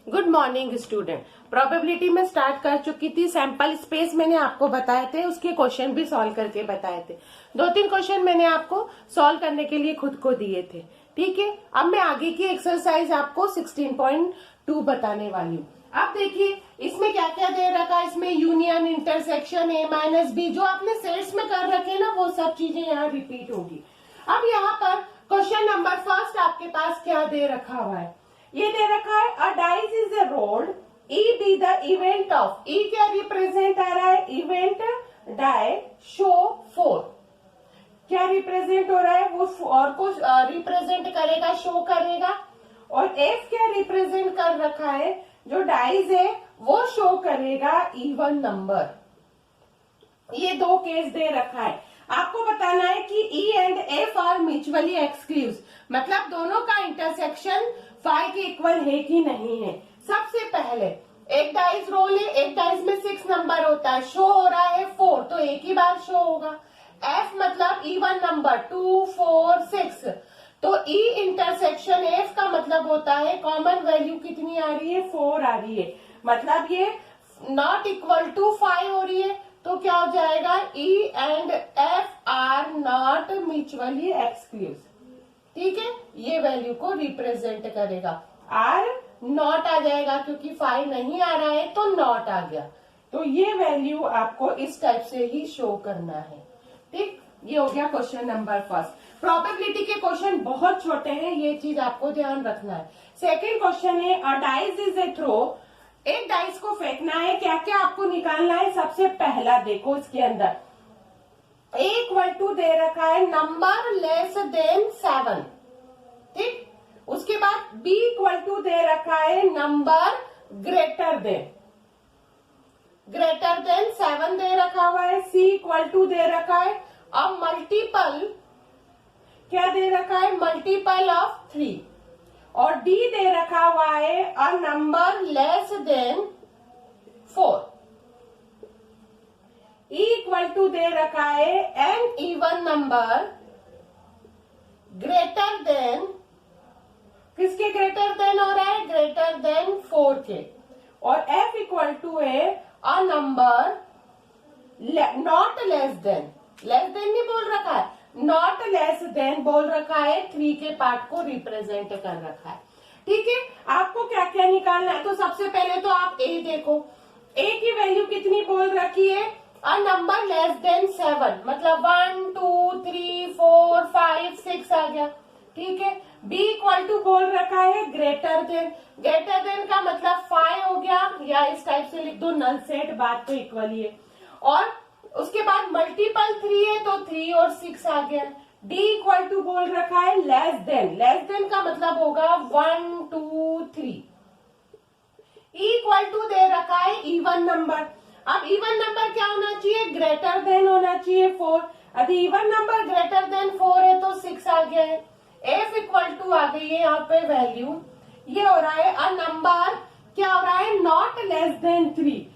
Good morning student. Probability में start कर चुकी थी। सैंपल स्पेस मैंने आपको बताए थे, उसके क्वेश्चन भी सॉल्व करके बताए थे। 2-3 क्वेश्चन मैंने आपको सॉल्व करने के लिए खुद को दिए थे। ठीक है, अब मैं आगे की एक्सरसाइज आपको 16.2 बताने वाली हूँ। अब देखिए इसमें क्या क्या दे रखा है। इसमें यूनियन, इंटरसेक्शन, ए माइनस बी, जो आपने सेट्स में कर रखे ना वो सब चीजें यहाँ रिपीट होगी। अब यहाँ पर क्वेश्चन नंबर फर्स्ट आपके पास क्या दे रखा हुआ है, ये दे रखा है a dice is a rolled, E be the event of, E क्या रिप्रेजेंट आ रहा है, इवेंट डाई शो 4, क्या रिप्रेजेंट हो रहा है, वो 4 को रिप्रेजेंट करेगा, शो करेगा। और एफ क्या रिप्रेजेंट कर रखा है, जो डाइस है वो शो करेगा इवन नंबर। ये 2 केस दे रखा है। आपको बताना है कि E and F R mutually exclusive, मतलब दोनों का इंटरसेक्शन 5 के इक्वल है कि नहीं है। सबसे पहले एक डाइस रोल है, एक डाइस में 6 नंबर होता है, शो हो रहा है 4, तो एक ही बार शो होगा। एफ मतलब इवन नंबर 2, 4, 6, तो ई इंटरसेक्शन एफ का मतलब होता है कॉमन वैल्यू कितनी आ रही है, 4 आ रही है, मतलब ये नॉट इक्वल टू 5 हो रही है। तो क्या हो जाएगा, E and F R not mutually exclusive. ठीक है, ये वैल्यू को रिप्रेजेंट करेगा। आर नॉट आ जाएगा क्योंकि 5 नहीं आ रहा है तो नॉट आ गया। तो ये वैल्यू आपको इस टाइप से ही शो करना है। ठीक, ये हो गया क्वेश्चन नंबर फर्स्ट। प्रोबेबिलिटी के क्वेश्चन बहुत छोटे हैं, ये चीज आपको ध्यान रखना है। सेकेंड क्वेश्चन है a dice is a throw, एक डाइस को फेंकना है, क्या क्या आपको निकालना है। सबसे पहला देखो इसके अंदर ए इक्वल टू दे रखा है नंबर लेस देन 7। ठीक, उसके बाद बी इक्वल टू दे रखा है नंबर ग्रेटर देन 7 दे रखा हुआ है। सी इक्वल टू दे रखा है अब मल्टीपल, क्या दे रखा है, मल्टीपल ऑफ 3। और डी दे रखा हुआ है a number less than 4। E equal to दे रखा है an even number greater than, किसके ग्रेटर देन हो रहा है, ग्रेटर देन 4 के। और एफ इक्वल टू है a number not less than नहीं बोल रखा है, नॉट लेस देन बोल रखा है, 3 के पार्ट को रिप्रेजेंट कर रखा है। ठीक है, आपको क्या क्या निकालना है। तो सबसे पहले तो आप ए देखो, ए की वैल्यू कितनी बोल रखी है, अ नंबर लेस देन 7, मतलब 1, 2, 3, 4, 5, 6 आ गया। ठीक है, बी इक्वल टू बोल रखा है ग्रेटर देन का मतलब 5 हो गया, या इस टाइप से लिख दो, नल सेट, बात तो इक्वल ही है। और उसके बाद मल्टीपल 3 है तो 3 और 6 आ गया। डी इक्वल टू बोल रखा है लेस देन का मतलब होगा 1, 2, 3। ई इक्वल टू दे रखा है इवन नंबर। अब इवन नंबर क्या होना चाहिए, ग्रेटर देन होना चाहिए 4। अभी इवन नंबर ग्रेटर देन 4 है तो 6 आ गया है। एफ इक्वल टू आ गई है यहाँ पे वैल्यू, ये हो रहा है अ नंबर, क्या हो रहा है, not less than 3।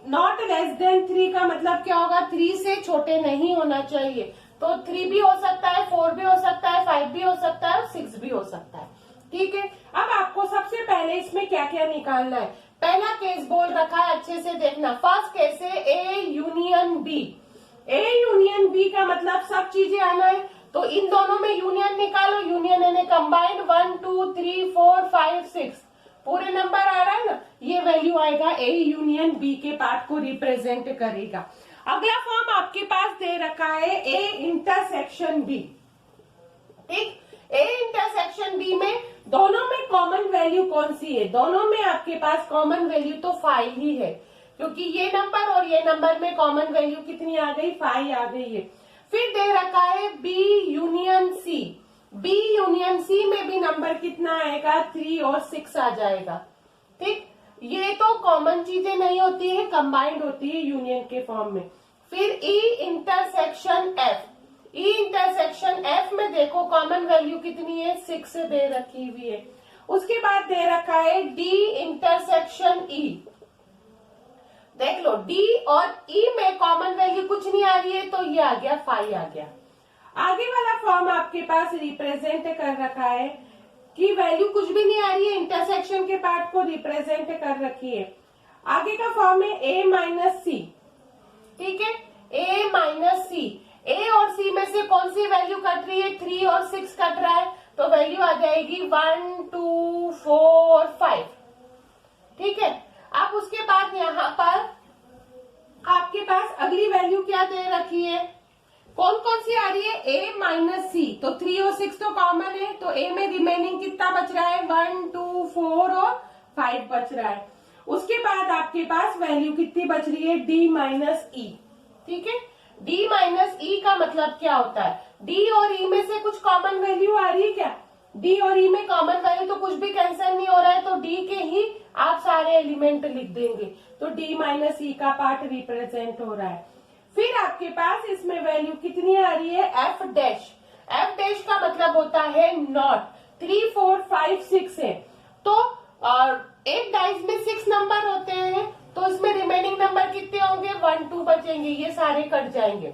Not less than 3 का मतलब क्या होगा, 3 से छोटे नहीं होना चाहिए। तो 3 भी हो सकता है, 4 भी हो सकता है, 5 भी हो सकता है और 6 भी हो सकता है। ठीक है, अब आपको सबसे पहले इसमें क्या क्या निकालना है। पहला केस बोल रखा है, अच्छे से देखना। फर्स्ट केस है A union B. A union B का मतलब सब चीजें आना है, तो इन दोनों में यूनियन निकालो। यूनियन यानी कंबाइंड 1, 2, 3, 4, 5, 6 पूरे नंबर आ रहा है ना, ये वैल्यू आएगा ए यूनियन बी के पार्ट को रिप्रेजेंट करेगा। अगला फॉर्म आपके पास दे रखा है ए इंटरसेक्शन बी। ठीक, ए इंटरसेक्शन बी में दोनों में कॉमन वैल्यू कौन सी है, दोनों में आपके पास कॉमन वैल्यू तो 5 ही है, क्योंकि ये नंबर और ये नंबर में कॉमन वैल्यू कितनी आ गई, 5 आ गई है। फिर दे रखा है B union C. B union C में भी नंबर कितना आएगा, 3 और 6 आ जाएगा। ठीक, ये तो कॉमन चीजें नहीं होती है, कंबाइंड होती है यूनियन के फॉर्म में। फिर E intersection F. E intersection F में देखो कॉमन वैल्यू कितनी है, 6 दे रखी हुई है। उसके बाद दे रखा है डी इंटरसेक्शन ई। देख लो, डी और ई में कॉमन वैल्यू कुछ नहीं आ रही है तो ये आ गया, 5 आ गया। आगे वाला फॉर्म आपके पास रिप्रेजेंट कर रखा है की वैल्यू कुछ भी नहीं आ रही है, इंटरसेक्शन के पार्ट को रिप्रेजेंट कर रखी है। आगे का फॉर्म है a माइनस सी, ठीक है, a माइनस सी। a और c में से कौन सी वैल्यू कट रही है, 3 और 6 कट रहा है, तो वैल्यू आ जाएगी 1 2 4 5, ठीक है। अब उसके बाद यहाँ पर आपके पास अगली वैल्यू क्या दे रखी है, कौन कौन सी आ रही है, a माइनस सी, तो 3 और 6 तो कॉमन है, तो a में रिमेनिंग कितना बच रहा है, 1 2 4 और 5 बच रहा है। उसके बाद आपके पास वैल्यू कितनी बच रही है, d माइनस ई, ठीक है। d माइनस ई का मतलब क्या होता है, d और e में से कुछ कॉमन वैल्यू आ रही है क्या, d और e में कॉमन वैल्यू तो कुछ भी कैंसिल नहीं हो रहा है, तो d के ही आप सारे एलिमेंट लिख देंगे, तो d माइनस ई का पार्ट रिप्रेजेंट हो रहा है। फिर आपके पास इसमें वैल्यू कितनी आ रही है, f डैश। f डैश का मतलब होता है नॉट, 3 4 5 6 है, तो एक डाइस में 6 नंबर होते हैं, तो इसमें रिमेनिंग नंबर कितने होंगे, 1 2 बचेंगे, ये सारे कट जाएंगे।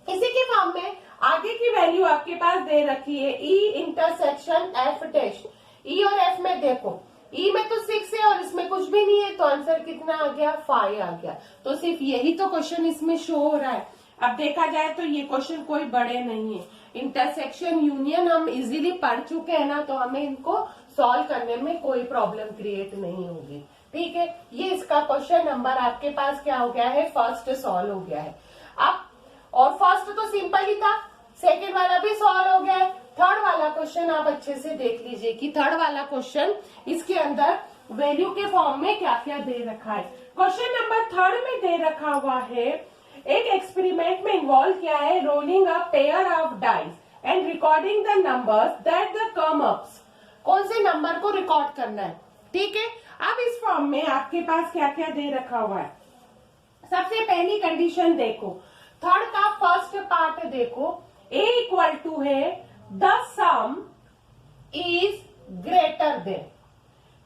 इसी के फॉर्म में आगे की वैल्यू आपके पास दे रखी है, e intersection f dash. e और f में देखो, e में तो 6 है और इसमें कुछ भी नहीं है, तो आंसर कितना आ गया, 5 आ गया। तो सिर्फ यही तो क्वेश्चन इसमें शो हो रहा है। अब देखा जाए तो ये क्वेश्चन कोई बड़े नहीं है, इंटरसेक्शन यूनियन हम इजीली पढ़ चुके हैं ना, तो हमें इनको सॉल्व करने में कोई प्रॉब्लम क्रिएट नहीं होगी, ठीक है। ये इसका क्वेश्चन नंबर आपके पास क्या हो गया है, फर्स्ट सॉल्व हो गया है। अब और फर्स्ट तो सिंपल ही था, सेकेंड वाला भी सॉल्व हो गया है। थर्ड वाला क्वेश्चन आप अच्छे से देख लीजिए कि थर्ड वाला क्वेश्चन इसके अंदर वैल्यू के फॉर्म में क्या क्या दे रखा है। क्वेश्चन नंबर थर्ड में दे रखा हुआ है, एक एक्सपेरिमेंट में इन्वॉल्व किया है, rolling a pair of dice and recording the numbers that the come ups. कौन से नंबर को रिकॉर्ड करना है, ठीक है। अब इस फॉर्म में आपके पास क्या क्या दे रखा हुआ है, सबसे पहली कंडीशन देखो, थर्ड का फर्स्ट पार्ट देखो, a इक्वल टू है the some is greater than,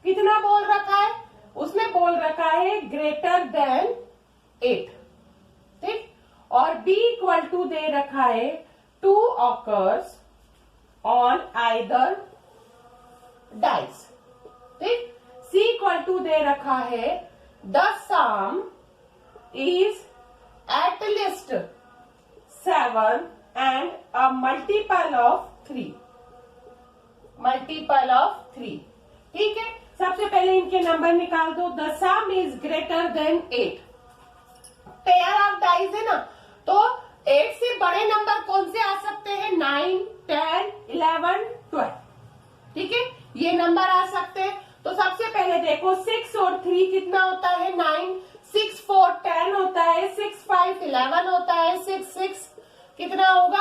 कितना बोल रखा है, उसने बोल रखा है ग्रेटर देन 8, ठीक। और b इक्वल टू दे रखा है 2 ऑकर्स ऑन आइदर डाइस, ठीक। c इक्वल टू दे रखा है the some is at least 7 and a multiple of 3, multiple of 3, ठीक है। सबसे पहले इनके नंबर निकाल दो, the some is greater than 8, pair of dice है ना, तो 8 से बड़े नंबर कौन से आ सकते हैं, 9 10 11 12, ठीक है, ये नंबर आ सकते हैं। तो सबसे पहले देखो 6 और 3 कितना होता है, 9, 6 4 10 होता है, 6 5 11 होता है, 6 6 कितना होगा,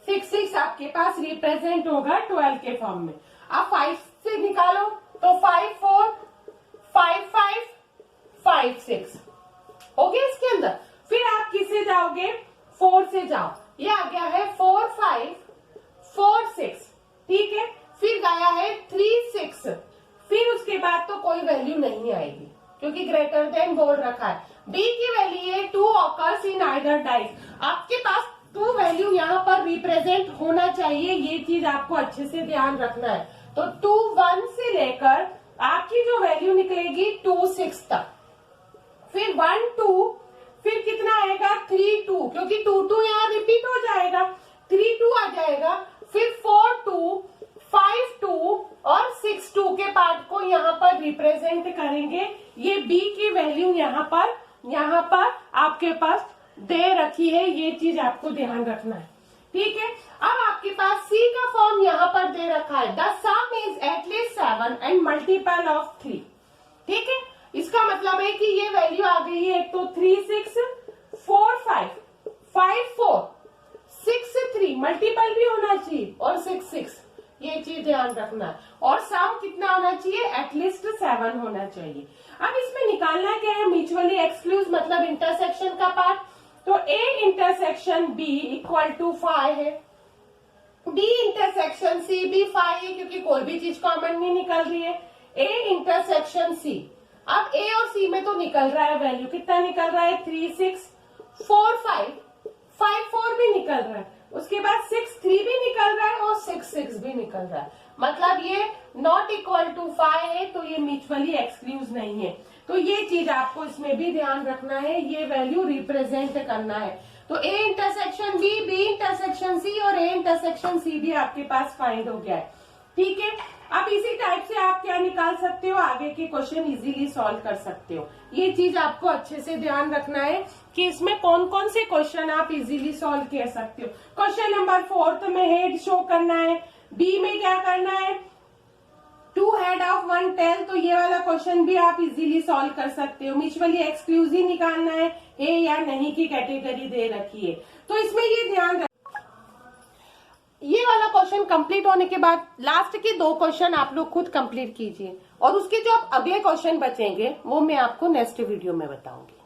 6 6 आपके पास रिप्रेजेंट होगा 12 के फॉर्म में। अब 5 से निकालो, तो 5 4 5 5 5 6 हो गया इसके अंदर। फिर आप किससे जाओगे, 4 से जाओ, ये आ गया है 4 5 4 6, ठीक है। फिर गया है 3 6, फिर उसके बाद तो कोई वैल्यू नहीं आएगी क्योंकि ग्रेटर देन बोल रखा है। बी की वैल्यू है 2 ऑकर्स इन आइदर डाइस, आपके पास 2 वैल्यू यहाँ पर रिप्रेजेंट होना चाहिए, ये चीज आपको अच्छे से ध्यान रखना है। तो 2 1 से लेकर आपकी जो वैल्यू निकलेगी 2 6 तक, फिर 1 2, फिर कितना आएगा 3 2, क्योंकि 2 2 यहाँ रिपीट हो जाएगा, 3 2 आ जाएगा, फिर 4 2 5 2 और 6 2 के पार्ट को यहाँ पर रिप्रेजेंट करेंगे। ये बी की वैल्यू यहाँ पर आपके पास दे रखी है, ये चीज आपको ध्यान रखना है, ठीक है। अब आपके पास सी का फॉर्म यहाँ पर दे रखा है, the some is at least 7 and multiple of 3, ठीक है। इसका मतलब है कि ये वैल्यू आ गई है, एक तो 3 6 4 5 5 4 6 3, मल्टीपल भी होना चाहिए और 6 6, ये चीज ध्यान रखना है। और सम कितना होना चाहिए, एटलीस्ट 7 होना चाहिए। अब इसमें निकालना क्या है, म्यूचुअली एक्सक्लूज मतलब इंटरसेक्शन का पार्ट, तो a intersection b equal to 5 है, d इंटरसेक्शन c भी 5 है क्योंकि कोई भी चीज कॉमन नहीं निकल रही है, a इंटरसेक्शन c। अब a और c में तो निकल रहा है वैल्यू, कितना निकल रहा है, 3 6 4 5 5 4 भी निकल रहा है, उसके बाद 6 3 भी निकल रहा है और 6 6 भी निकल रहा है। मतलब ये नॉट इक्वल टू 5 है तो ये म्यूचुअली एक्सक्लूज नहीं है। तो ये चीज आपको इसमें भी ध्यान रखना है, ये वैल्यू रिप्रेजेंट करना है। तो A intersection B, B intersection C और ए इंटरसेक्शन सी भी आपके पास फाइंड हो गया है। ठीक है, अब इसी टाइप से आप क्या निकाल सकते हो, आगे के क्वेश्चन इजीली सॉल्व कर सकते हो। ये चीज आपको अच्छे से ध्यान रखना है कि इसमें कौन कौन से क्वेश्चन आप इजीली सॉल्व कर सकते हो। क्वेश्चन नंबर 4 में हेड शो करना है, बी में क्या करना है, 2 हेड ऑफ 1 टेल, तो ये वाला क्वेश्चन भी आप इजीली सॉल्व कर सकते हो। म्यूचुअली एक्सक्लूसिव निकालना है या नहीं की कैटेगरी दे रखी है, तो इसमें ये ध्यान रख। ये वाला क्वेश्चन कंप्लीट होने के बाद लास्ट के 2 क्वेश्चन आप लोग खुद कंप्लीट कीजिए और उसके जो अगले क्वेश्चन बचेंगे वो मैं आपको नेक्स्ट वीडियो में बताऊंगी।